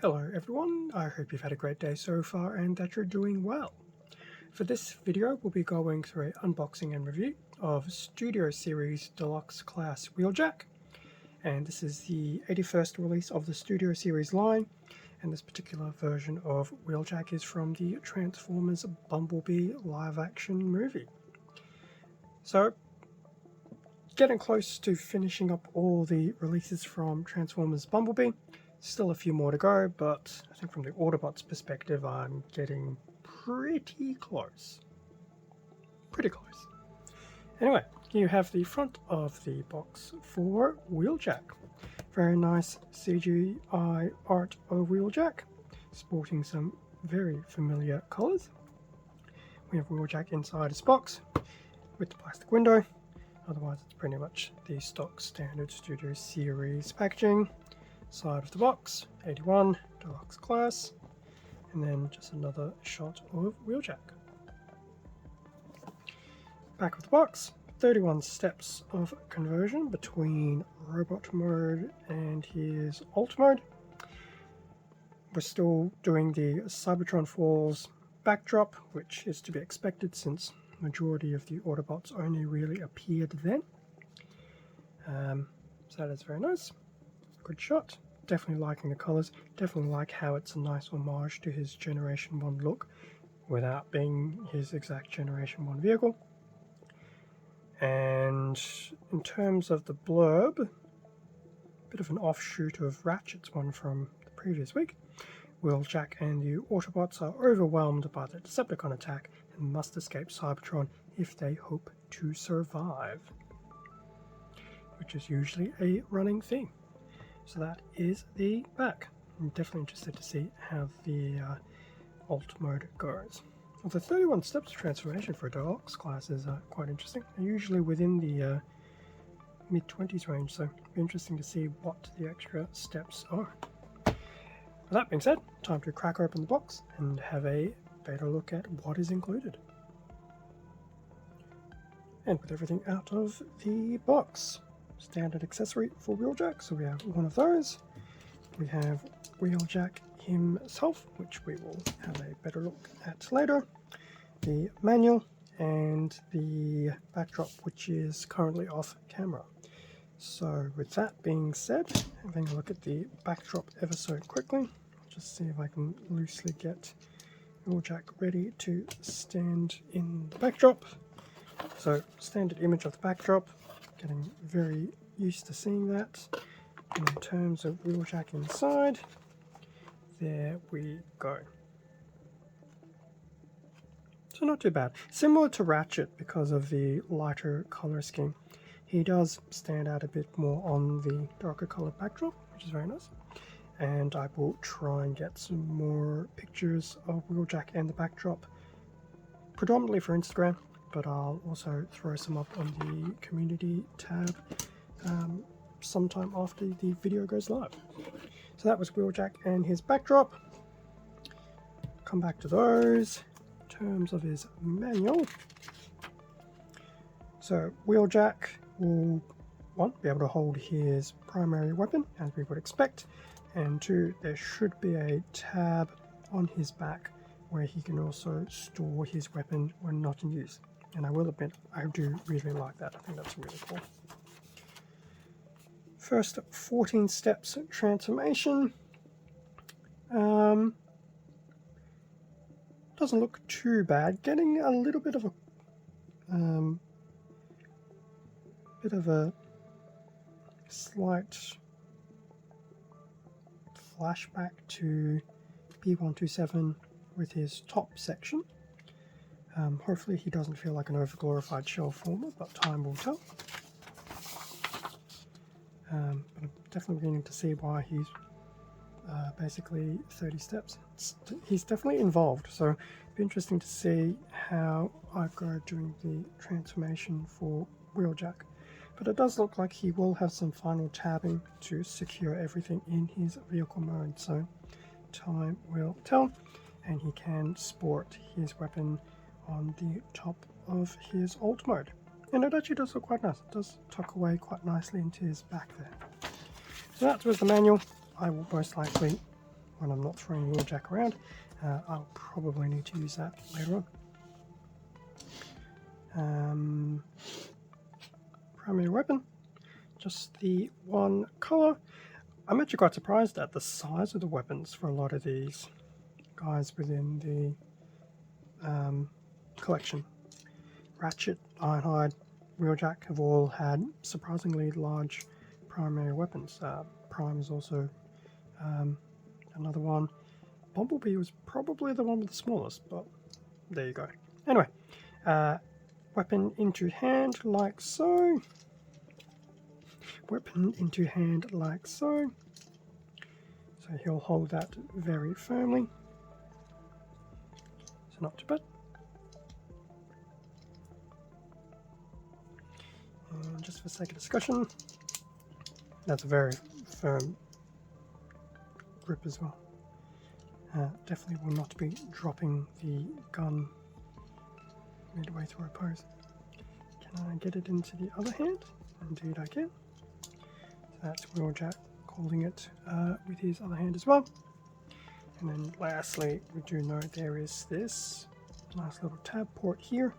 Hello everyone, I hope you've had a great day so far and that you're doing well. For this video we'll be going through an unboxing and review of Studio Series Deluxe Class Wheeljack, and this is the 81st release of the Studio Series line, and this particular version of Wheeljack is from the Transformers Bumblebee live action movie. So getting close to finishing up all the releases from Transformers Bumblebee. Still a few more to go, but I think from the Autobots perspective I'm getting pretty close. Anyway, you have the front of the box for Wheeljack. Very nice CGI art of Wheeljack, sporting some very familiar colours. We have Wheeljack inside his box with the plastic window. Otherwise it's pretty much the stock standard Studio Series packaging. Side of the box, 81, Deluxe Class, and then just another shot of Wheeljack. Back of the box, 31 steps of conversion between robot mode and his alt mode. We're still doing the Cybertron Falls backdrop, which is to be expected since the majority of the Autobots only really appeared then. So that is very nice. Good shot. Definitely liking the colours. Definitely like how it's a nice homage to his Generation 1 look without being his exact Generation 1 vehicle. And in terms of the blurb, a bit of an offshoot of Ratchet's one from the previous week. Wheeljack and the Autobots are overwhelmed by the Decepticon attack and must escape Cybertron if they hope to survive. Which is usually a running theme. So that is the back. I'm definitely interested to see how the alt mode goes. Well, the 31 steps of transformation for a Deluxe class is quite interesting. They're usually within the mid-20s range, so it'll be interesting to see what the extra steps are. With that being said, time to crack open the box and have a better look at what is included. And with everything out of the box. Standard accessory for Wheeljack, so we have one of those. We have Wheeljack himself, which we will have a better look at later. The manual and the backdrop, which is currently off camera. So with that being said, having a look at the backdrop ever so quickly, just see if I can loosely get Wheeljack ready to stand in the backdrop. So standard image of the backdrop. Getting very used to seeing that. And in terms of Wheeljack inside, there we go. So not too bad. Similar to Ratchet because of the lighter color scheme. He does stand out a bit more on the darker colored backdrop, which is very nice. And I will try and get some more pictures of Wheeljack and the backdrop, predominantly for Instagram. But I'll also throw some up on the community tab sometime after the video goes live. So that was Wheeljack and his backdrop. Come back to those. In terms of his manual. So Wheeljack will, one, be able to hold his primary weapon, as we would expect. And two, there should be a tab on his back where he can also store his weapon when not in use. And I will admit, I do really like that. I think that's really cool. First 14 steps transformation. Doesn't look too bad. Getting a little bit of a slight flashback to B127 with his top section. Hopefully he doesn't feel like an overglorified shell former, but time will tell. But I'm definitely beginning to see why he's basically 30 steps. He's definitely involved, so it'll be interesting to see how I go doing the transformation for Wheeljack. But it does look like he will have some final tabbing to secure everything in his vehicle mode, so time will tell. And he can sport his weapon on the top of his alt mode. And it actually does look quite nice. It does tuck away quite nicely into his back there. So that was the manual. I will most likely when I'm not throwing Wheeljack around. I'll probably need to use that later on. Primary weapon, just the one color. I'm actually quite surprised at the size of the weapons for a lot of these guys within the collection. Ratchet, Ironhide, Wheeljack have all had surprisingly large primary weapons. Prime is also another one. Bumblebee was probably the one with the smallest, but there you go. Anyway, weapon into hand like so. Weapon into hand like so. So he'll hold that very firmly. So not too bad. And just for sake of discussion, that's a very firm grip as well. Definitely will not be dropping the gun midway through a pose. Can I get it into the other hand? Indeed I can. So that's Wheeljack holding it with his other hand as well. And then lastly, we do know there is this nice little tab port here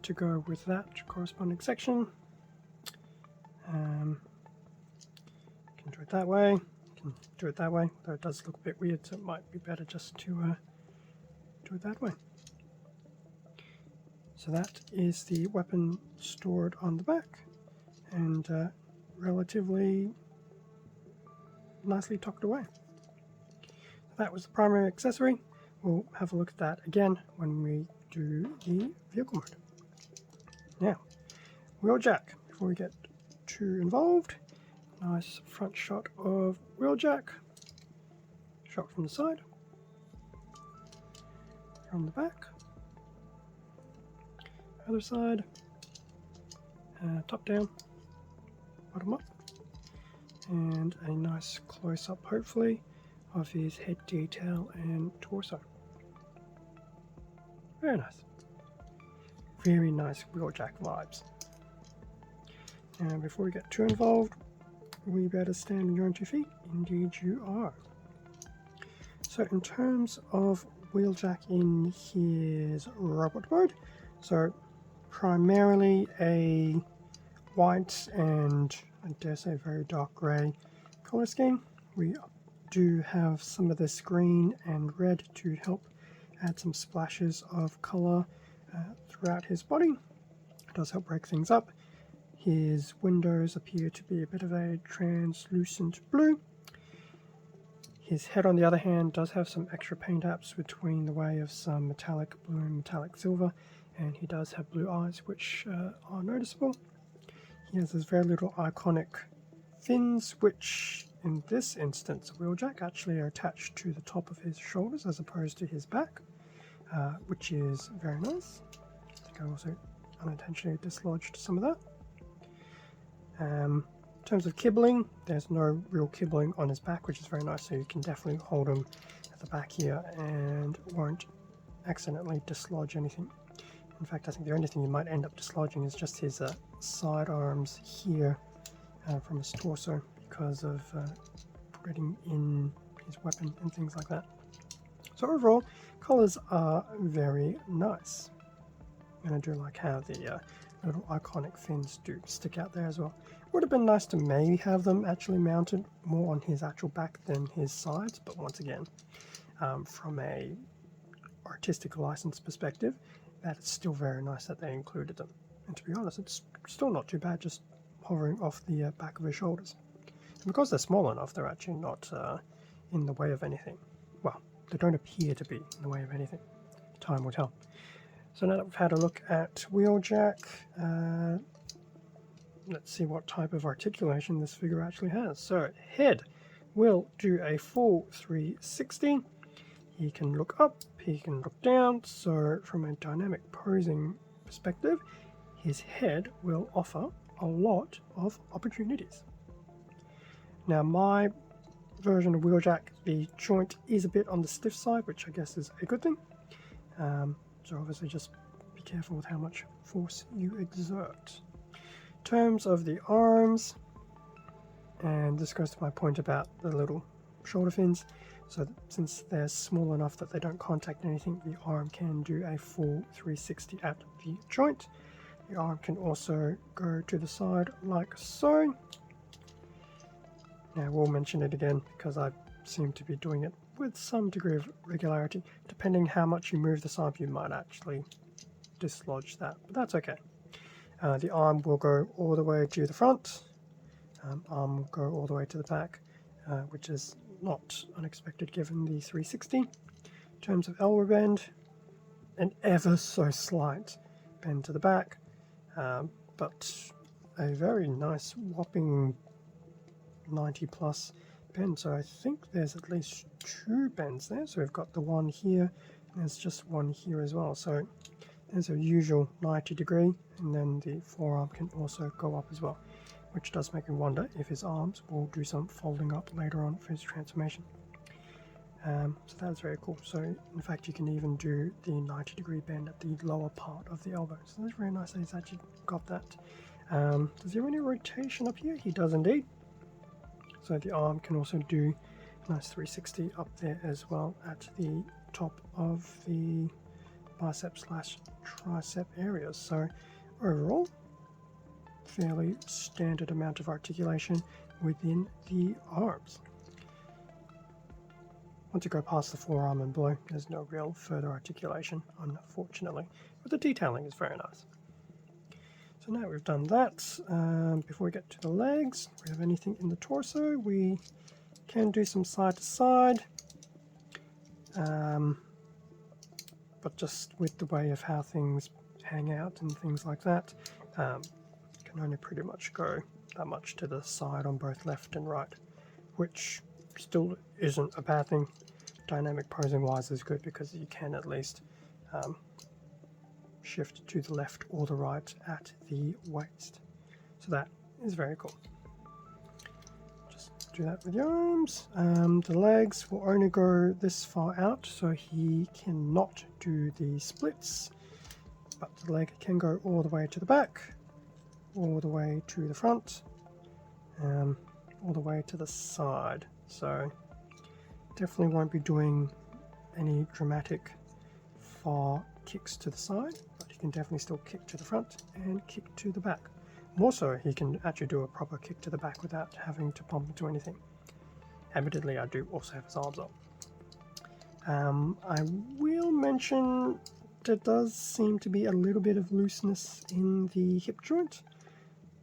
to go with that corresponding section. Can do it that way. Can do it that way, though it does look a bit weird, so it might be better just to do it that way. So that is the weapon stored on the back, and relatively nicely tucked away. That was the primary accessory. We'll have a look at that again when we do the vehicle mode. Now, Wheeljack, before we get too involved, nice front shot of Wheeljack, shot from the side, from the back, other side, top down, bottom up, and a nice close-up, hopefully, of his head detail and torso. Very nice. Very nice Wheeljack vibes. And before we get too involved, we better stand on your own 2 feet. Indeed you are. So in terms of Wheeljack in his robot mode, so primarily a white and I dare say very dark grey color scheme. We do have some of this green and red to help add some splashes of color throughout his body. It does help break things up. His windows appear to be a bit of a translucent blue. His head, on the other hand, does have some extra paint apps between the way of some metallic blue and metallic silver, and he does have blue eyes, which are noticeable. He has this very little iconic fins, which in this instance of Wheeljack actually are attached to the top of his shoulders as opposed to his back, which is very nice. I think I also unintentionally dislodged some of that. In terms of kibbling, there's no real kibbling on his back, which is very nice, so you can definitely hold him at the back here and won't accidentally dislodge anything. In fact, I think the only thing you might end up dislodging is just his side arms here from his torso because of threading in his weapon and things like that. So overall, colors are very nice. And I do like how the little iconic fins do stick out there as well. Would have been nice to maybe have them actually mounted more on his actual back than his sides, but once again, from a artistic license perspective, that is still very nice that they included them. And to be honest, it's still not too bad just hovering off the back of his shoulders. And because they're small enough, they're actually not in the way of anything. Well, they don't appear to be in the way of anything. Time will tell. So now that we've had a look at Wheeljack, let's see what type of articulation this figure actually has. So head will do a full 360. He can look up, he can look down, so from a dynamic posing perspective, his head will offer a lot of opportunities. Now my version of Wheeljack, the joint is a bit on the stiff side, which I guess is a good thing. So obviously just be careful with how much force you exert. In terms of the arms, and this goes to my point about the little shoulder fins. So since they're small enough that they don't contact anything, the arm can do a full 360 at the joint. The arm can also go to the side like so. Now we'll mention it again because I seem to be doing it with some degree of regularity. Depending how much you move this arm, you might actually dislodge that, but that's okay. The arm will go all the way to the front, arm will go all the way to the back, which is not unexpected given the 360. In terms of elbow bend, an ever so slight bend to the back, but a very nice whopping 90 plus bend. So I think there's at least 2 bends there. So we've got the one here, and there's just one here as well. So there's a usual 90 degree, and then the forearm can also go up as well, which does make me wonder if his arms will do some folding up later on for his transformation. So that's very cool. So in fact you can even do the 90 degree bend at the lower part of the elbow. So that's very nice that he's actually got that. Does he have any rotation up here? He does indeed. So the arm can also do a nice 360 up there as well at the top of the bicep slash tricep areas. So overall, fairly standard amount of articulation within the arms. Once you go past the forearm and below, there's no real further articulation, unfortunately, but the detailing is very nice. So now we've done that, before we get to the legs, do we have anything in the torso? We can do some side to side, but just with the way of how things hang out and things like that, can only pretty much go that much to the side on both left and right, which still isn't a bad thing. Dynamic posing wise is good because you can at least shift to the left or the right at the waist. So that is very cool. Just do that with the arms. The legs will only go this far out, so he cannot do the splits, but the leg can go all the way to the back, all the way to the front, all the way to the side. So definitely won't be doing any dramatic far kicks to the side, but he can definitely still kick to the front and kick to the back. More so, he can actually do a proper kick to the back without having to bump into anything. Admittedly, I do also have his arms up. I will mention there does seem to be a little bit of looseness in the hip joint,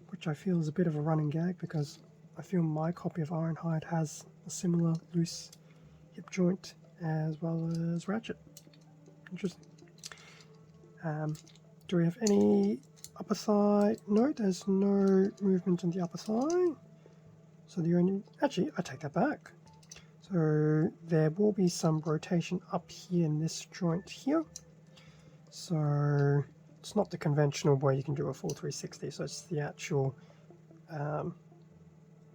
which I feel is a bit of a running gag because I feel my copy of Ironhide has a similar loose hip joint as well as Ratchet. Interesting. Do we have any upper thigh? No, there's no movement in the upper thigh. So the only... Actually, I take that back. So there will be some rotation up here in this joint here. So it's not the conventional way you can do a full 360. So it's the actual...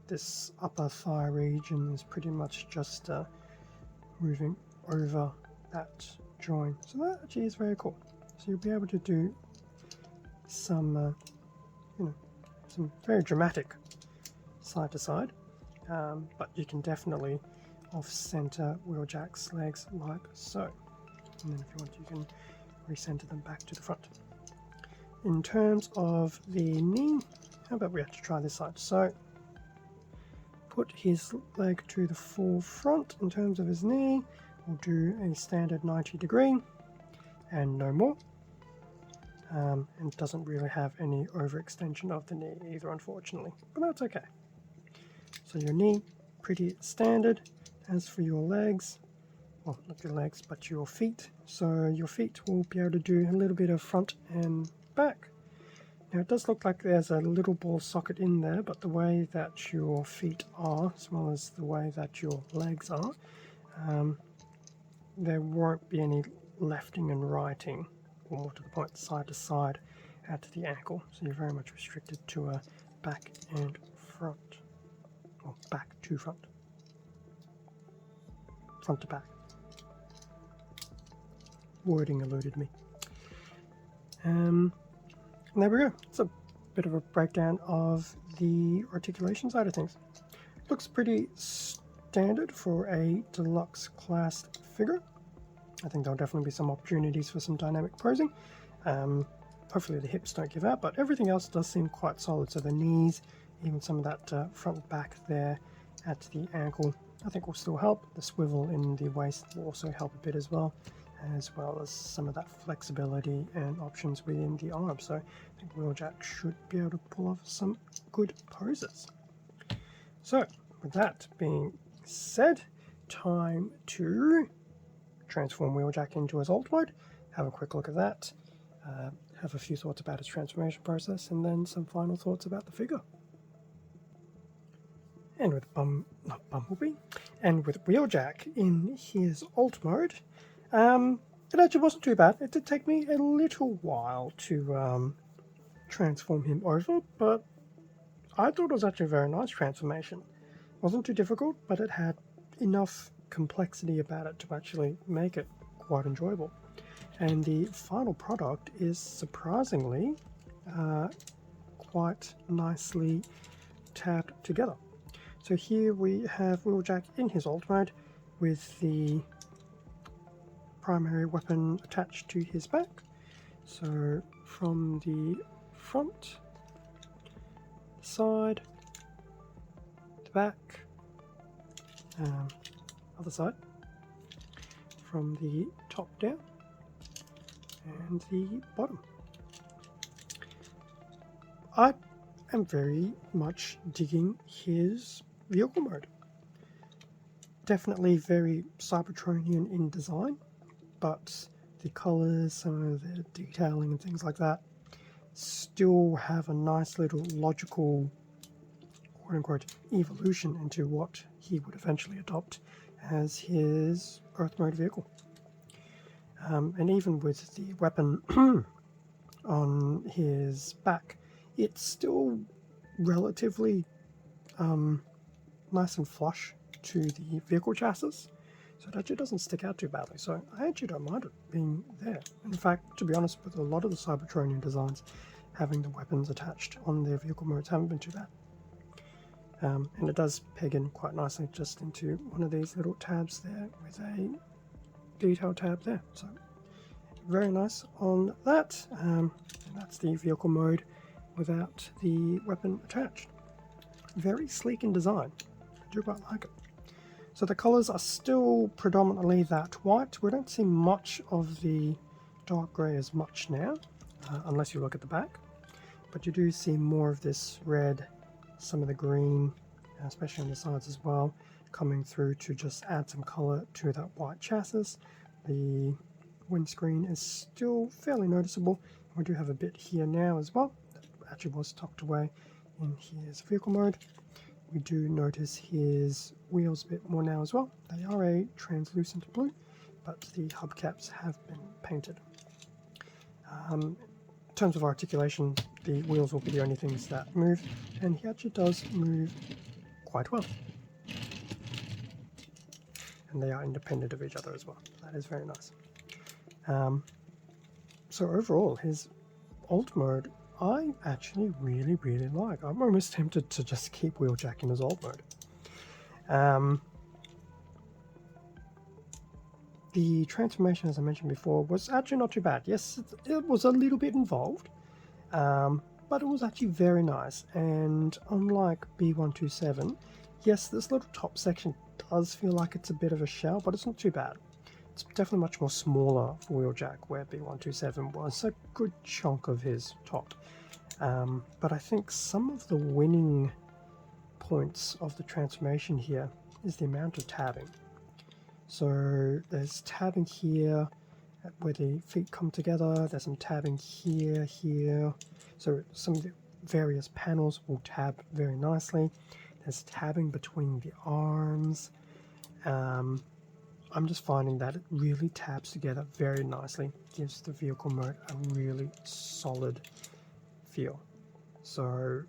this upper thigh region is pretty much just moving over that joint. So that actually is very cool. So you'll be able to do some, some very dramatic side to side, but you can definitely off-center Wheeljack's legs like so. And then if you want, you can recenter them back to the front. In terms of the knee, how about we actually try this side? So put his leg to the full front. In terms of his knee, we'll do a standard 90 degree and no more. And doesn't really have any overextension of the knee either, unfortunately, but that's okay. So your knee, pretty standard. As for your legs, well, not your legs, but your feet. So your feet will be able to do a little bit of front and back. Now it does look like there's a little ball socket in there, but the way that your feet are, as well as the way that your legs are, there won't be any lefting and righting, or more to the point, side to side at the ankle. So you're very much restricted to a back and front, or back to front, front to back. Wording eluded me. And there we go. It's a bit of a breakdown of the articulation side of things. Looks pretty standard for a deluxe class figure. I think there'll definitely be some opportunities for some dynamic posing. Hopefully the hips don't give out, but everything else does seem quite solid. So the knees, even some of that front and back there at the ankle, I think will still help. The swivel in the waist will also help a bit as well as some of that flexibility and options within the arm. So I think Wheeljack should be able to pull off some good poses. So with that being said, time to transform Wheeljack into his alt mode, have a quick look at that, have a few thoughts about his transformation process, and then some final thoughts about the figure. And with Bumblebee, and with Wheeljack in his alt mode, it actually wasn't too bad. It did take me a little while to transform him over, but I thought it was actually a very nice transformation. It wasn't too difficult, but it had enough complexity about it to actually make it quite enjoyable. And the final product is surprisingly quite nicely tabbed together. So here we have Wheeljack in his alt mode with the primary weapon attached to his back. So from the front, side, the back, other side, from the top down, and the bottom. I am very much digging his vehicle mode. Definitely very Cybertronian in design, but the colours, some of the detailing and things like that still have a nice little logical quote-unquote evolution into what he would eventually adopt as his Earth mode vehicle. And even with the weapon on his back, it's still relatively nice and flush to the vehicle chassis, so it actually doesn't stick out too badly. So I actually don't mind it being there. In fact, to be honest, with a lot of the Cybertronian designs, having the weapons attached on their vehicle modes haven't been too bad. And it does peg in quite nicely just into one of these little tabs there with a detail tab there. So very nice on that. And that's the vehicle mode without the weapon attached. Very sleek in design. I do quite like it. So the colours are still predominantly that white. We don't see much of the dark grey as much now, unless you look at the back. But you do see more of this red, some of the green, especially on the sides as well, coming through to just add some colour to that white chassis. The windscreen is still fairly noticeable. We do have a bit here now as well. That actually was tucked away in his vehicle mode. We do notice his wheels a bit more now as well. They are a translucent blue, but the hubcaps have been painted. In terms of articulation, the wheels will be the only things that move, and he actually does move quite well. And they are independent of each other as well. That is very nice. So overall, his alt mode, I actually really, really like. I'm almost tempted to just keep Wheeljack in his alt mode. The transformation, as I mentioned before, was actually not too bad. Yes, it was a little bit involved, but it was actually very nice. And unlike B127, yes, this little top section does feel like it's a bit of a shell, but it's not too bad. It's definitely much more smaller for Wheeljack, where B127 was a good chunk of his top. But I think some of the winning points of the transformation here is the amount of tabbing. So there's tabbing here where the feet come together, there's some tabbing here. So some of the various panels will tab very nicely. There's tabbing between the arms. I'm just finding that it really tabs together very nicely, gives the vehicle mode a really solid feel. So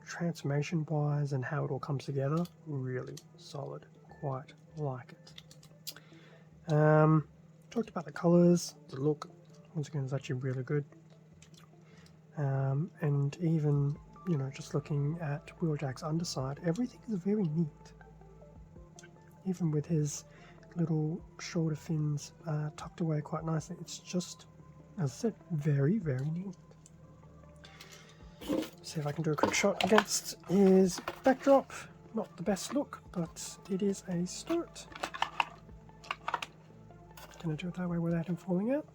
transformation wise and how it all comes together, really solid, quite like it. Talked about the colors, the look, once again, is actually really good. And even, just looking at Wheeljack's underside, everything is very neat. even with his little shoulder fins tucked away quite nicely. It's just, as I said, very, very neat. See if I can do a quick shot against his backdrop. Not the best look, but it is a start. Can I do it that way without him falling out?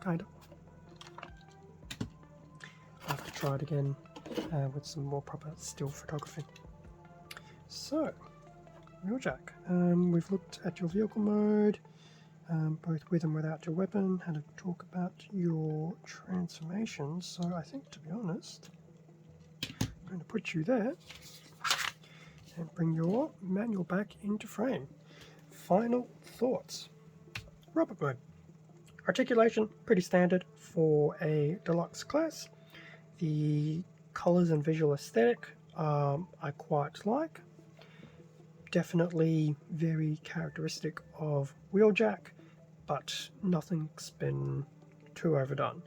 Kind of. I'll have to try it again with some more proper still photography. So, Wheeljack, we've looked at your vehicle mode, both with and without your weapon, had a talk about your transformations, so I think, to be honest, I'm going to put you there and bring your manual back into frame. Final thoughts. Robot mode. Articulation, pretty standard for a deluxe class. The colours and visual aesthetic I quite like. Definitely very characteristic of Wheeljack, but nothing's been too overdone.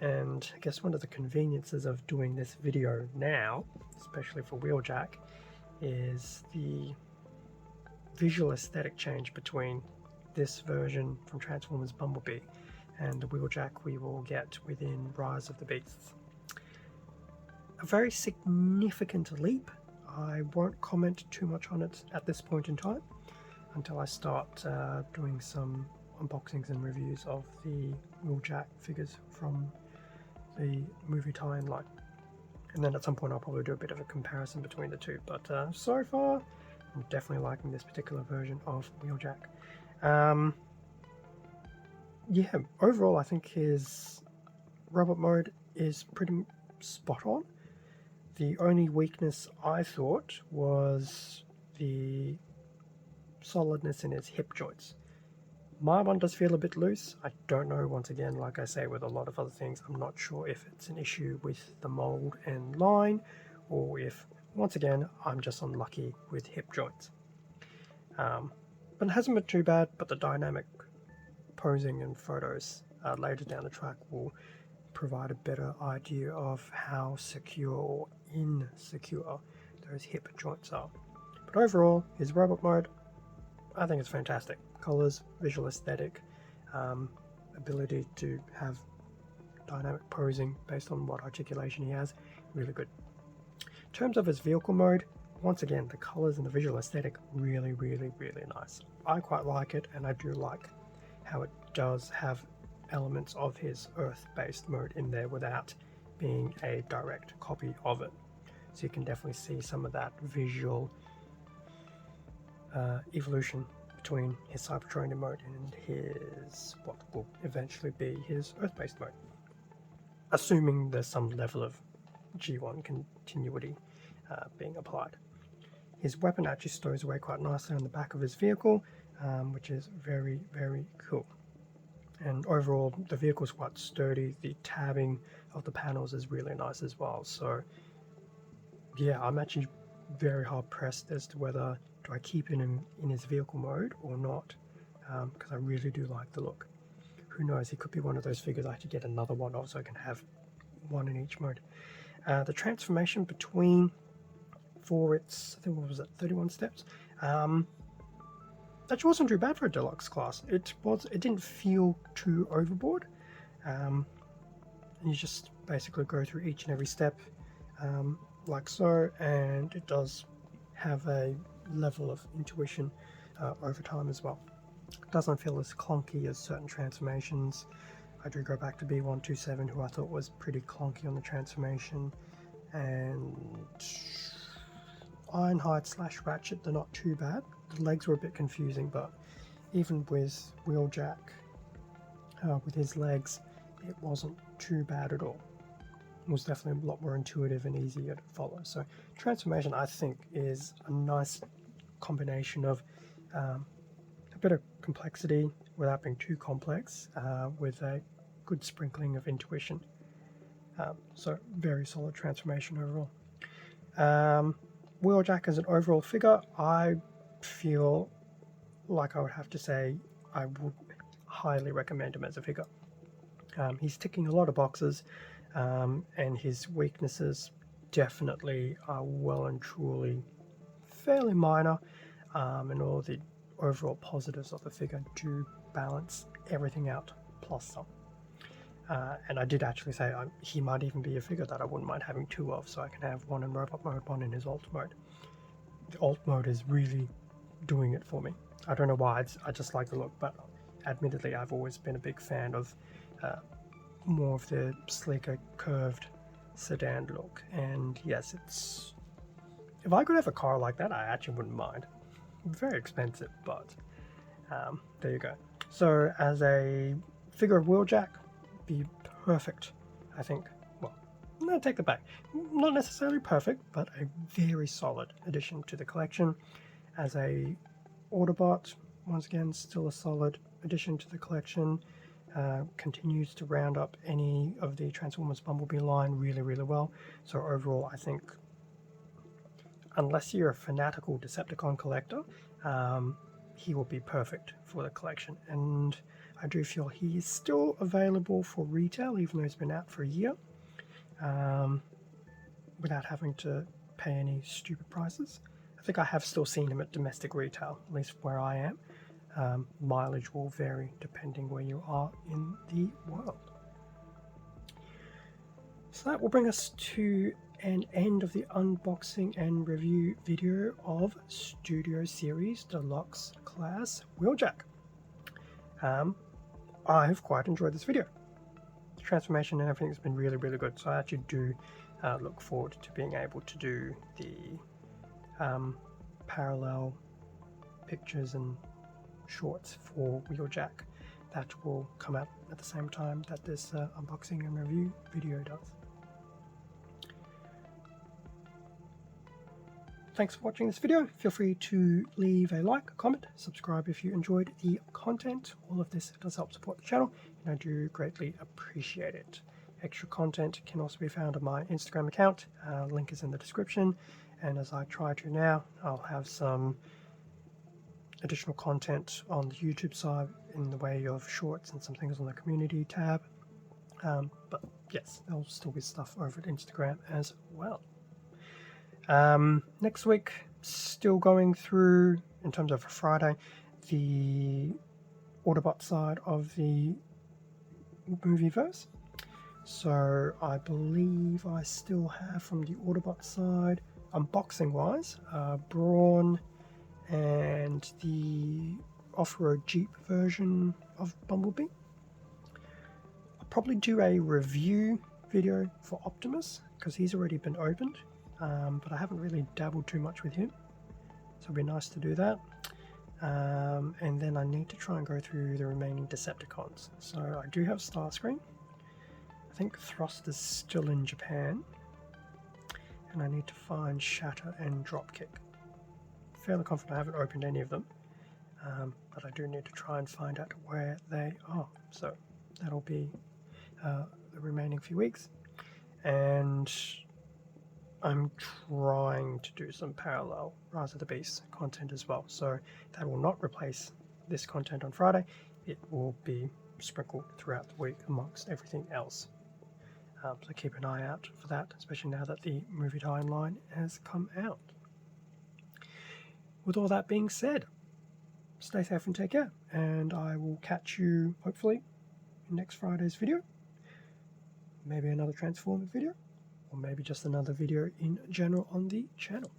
And I guess one of the conveniences of doing this video now, especially for Wheeljack, is the visual aesthetic change between this version from Transformers Bumblebee and the Wheeljack we will get within Rise of the Beasts. A very significant leap. I won't comment too much on it at this point in time until I start doing some unboxings and reviews of the Wheeljack figures from the movie tie-in line. And then at some point I'll probably do a bit of a comparison between the two, but so far I'm definitely liking this particular version of Wheeljack. Yeah, overall I think his robot mode is pretty spot on. The only weakness I thought was the solidness in his hip joints. My one does feel a bit loose. I don't know, once again, like I say with a lot of other things, I'm not sure if it's an issue with the mold and line, or if, once again, I'm just unlucky with hip joints. But it hasn't been too bad, but the dynamic posing and photos later down the track will provide a better idea of how secure or insecure those hip joints are. But overall, his robot mode, I think it's fantastic. Colors, visual aesthetic, ability to have dynamic posing based on what articulation he has, really good. In terms of his vehicle mode, once again, the colors and the visual aesthetic, really, really, really nice. I quite like it, and I do like how it does have elements of his Earth-based mode in there without being a direct copy of it. So you can definitely see some of that visual evolution between his Cybertronian mode and his, what will eventually be his Earth-based mode. Assuming there's some level of G1 continuity being applied. His weapon actually stows away quite nicely on the back of his vehicle, which is very, very cool. And overall, the vehicle's quite sturdy. The tabbing of the panels is really nice as well. So, yeah, I'm actually very hard pressed as to whether do I keep him in his vehicle mode or not, because I really do like the look. Who knows, he could be one of those figures I could get another one of, so I can have one in each mode. The transformation between, for its, I think, what was it, 31 steps? That wasn't too bad for a deluxe class. It didn't feel too overboard. You just basically go through each and every step like so, and it does have a level of intuition over time as well. It doesn't feel as clunky as certain transformations. I do go back to B127, who I thought was pretty clunky on the transformation, and Ironhide / Ratchet, they're not too bad. The legs were a bit confusing, but even with Wheeljack, with his legs, it wasn't too bad at all. It was definitely a lot more intuitive and easier to follow. So transformation, I think, is a nice combination of a bit of complexity without being too complex, with a good sprinkling of intuition. So very solid transformation overall. Wheeljack as an overall figure, I feel like I would have to say I would highly recommend him as a figure. He's ticking a lot of boxes, and his weaknesses definitely are well and truly fairly minor, and all the overall positives of the figure do balance everything out, plus some. And I did actually say he might even be a figure that I wouldn't mind having two of, so I can have one in robot mode, one in his alt mode. The alt mode is really doing it for me. I don't know why, I just like the look, but admittedly I've always been a big fan of more of the sleeker, curved sedan look. And yes, it's... if I could have a car like that, I actually wouldn't mind. Very expensive, but there you go. So as a figure of Wheeljack, be perfect, I think. Well, no, take that back. Not necessarily perfect, but a very solid addition to the collection. As a Autobot, once again, still a solid addition to the collection. Continues to round up any of the Transformers Bumblebee line really, really well. So overall, I think, unless you're a fanatical Decepticon collector, he will be perfect for the collection. And I do feel he is still available for retail, even though he's been out for a year, without having to pay any stupid prices. I think I have still seen him at domestic retail, at least where I am. Mileage will vary depending where you are in the world. So that will bring us to an end of the unboxing and review video of Studio Series Deluxe Class Wheeljack. I've quite enjoyed this video. The transformation and everything has been really, really good, so I actually do look forward to being able to do the parallel pictures and shorts for Wheeljack that will come out at the same time that this unboxing and review video does. Thanks for watching this video. Feel free to leave a like, comment, subscribe if you enjoyed the content. All of this does help support the channel, and I do greatly appreciate it. Extra content can also be found on my Instagram account. Link is in the description. And as I try to now, I'll have some additional content on the YouTube side in the way of shorts and some things on the community tab. But yes, there'll still be stuff over at Instagram as well. Next week, still going through, in terms of Friday, the Autobot side of the movieverse. So I believe I still have from the Autobot side, unboxing wise, Brawn and the off-road Jeep version of Bumblebee. I'll probably do a review video for Optimus because he's already been opened. But I haven't really dabbled too much with him, so it'll be nice to do that. And then I need to try and go through the remaining Decepticons. So I do have Starscream. I think Thrust is still in Japan, and I need to find Shatter and Dropkick. Fairly confident I haven't opened any of them, but I do need to try and find out where they are. So that'll be the remaining few weeks, and I'm trying to do some parallel Rise of the Beast content as well, so that will not replace this content on Friday. It will be sprinkled throughout the week amongst everything else. So keep an eye out for that, especially now that the movie timeline has come out. With all that being said, stay safe and take care, and I will catch you hopefully in next Friday's video. Maybe another Transformer video, or maybe just another video in general on the channel.